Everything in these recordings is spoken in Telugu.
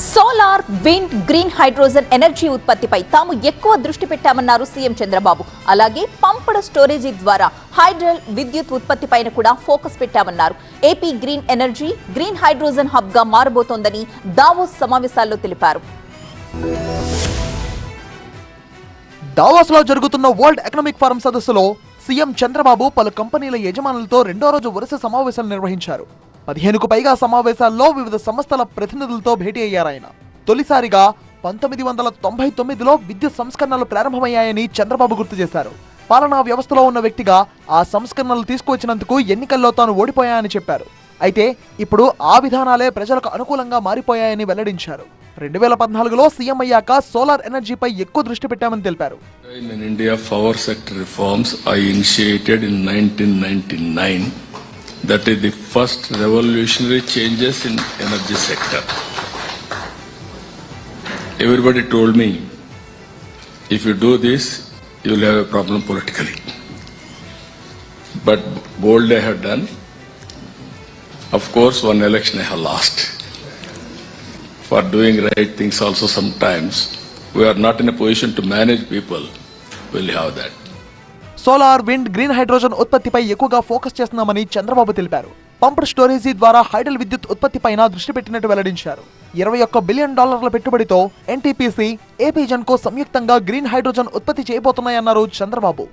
Solar, wind, green hydrogen energy ఉత్పత్తిపై తాము ఎక్కువ దృష్టి పెట్టామన్నారు సీఎం చంద్రబాబు. అలాగే పంప్డ్ స్టోరేజీ ద్వారా హైడ్రల్ విద్యుత్ ఉత్పత్తిపైన కూడా ఫోకస్ పెట్టామన్నారు. AP green energy, green hydrogen hub గా మారబోతోందని దావోస్ సమావేశాల్లో తెలిపారు. దావోస్ లో జరుగుతున్న వరల్డ్ ఎకనామిక్ ఫోరం సదస్సులో సీఎం చంద్రబాబు పలు కంపెనీల యజమానులతో రెండో రోజు వరుస సమావేశాలు నిర్వహించారు. 15కు పైగా సమావేశాల్లో వివిధ సంస్థల ప్రతినిధులతో భేటీ అయ్యారాయన. తొలిసారిగా 1999లో విద్యుత్ సంస్కరణలు ప్రారంభమయ్యాయని చంద్రబాబు గుర్తు చేశారు. పాలనా వ్యవస్థలో ఉన్న వ్యక్తిగా ఆ సంస్కరణలు తీసుకువచ్చినందుకు ఎన్నికల్లో తాను ఓడిపోయాయని చెప్పారు. అయితే ఇప్పుడు ఆ విధానాలే ప్రజలకు అనుకూలంగా మారిపోయాయని వెల్లడించారు. 2014లో సీఎం అయ్యాక సోలార్ ఎనర్జీపై ఎక్కువ దృష్టి పెట్టామని తెలిపారు. In India, power sector reforms I initiated in 1999. That is the first revolutionary changes in energy sector. Everybody told me, if you do this, you will have a problem politically. But bold I have done. Of course, one election I have lost. For doing right things also sometimes, we are not in a position to manage people. We'll have that. Solar, wind, green hydrogen ఉత్పత్తిపై ఎక్కువగా ఫోకస్ చేస్తున్నామని చంద్రబాబు తెలిపారు. పంప్డ్ స్టోరేజీ ద్వారా హైడల్ విద్యుత్ ఉత్పత్తిపైన దృష్టి పెట్టినట్టు వెల్లడించారు. $21 బిలియన్ పెట్టుబడితో ఎన్టీపీసీ, ఏపీ జెన్కో సంయుక్తంగా గ్రీన్ హైడ్రోజన్ ఉత్పత్తి చేయబోతున్నాయన్నారు Chandrababu.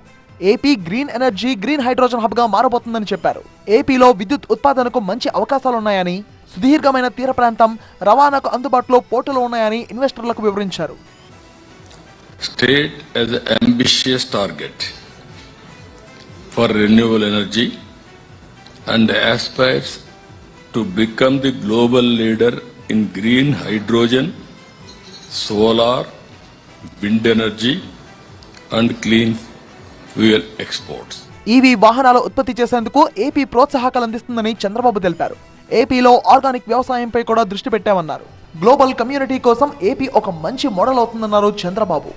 AP green energy, green hydrogen hub గా మారబోతుందని చెప్పారు. ఏపీలో విద్యుత్ ఉత్పాదనకు మంచి అవకాశాలున్నాయని, సుదీర్ఘమైన తీర ప్రాంతం, రవాణాకు అందుబాటులో పోర్టులు ఉన్నాయని ఇన్వెస్టర్లకు వివరించారు. State as an ambitious target for renewable energy and aspires to become the global leader in green hydrogen, solar, wind energy and clean fuel exports. EV వాహనాల ఉత్పత్తి చేసేందుకు ఏపీ ప్రోత్సాహకాలు అందిస్తుందని చంద్రబాబు తెలిపారు. ఏపీలో ఆర్గానిక్ వ్యవసాయంపై కూడా దృష్టి పెట్టామన్నారు. గ్లోబల్ కమ్యూనిటీ కోసం ఏపీ ఒక మంచి మోడల్ అవుతుందన్నారు చంద్రబాబు.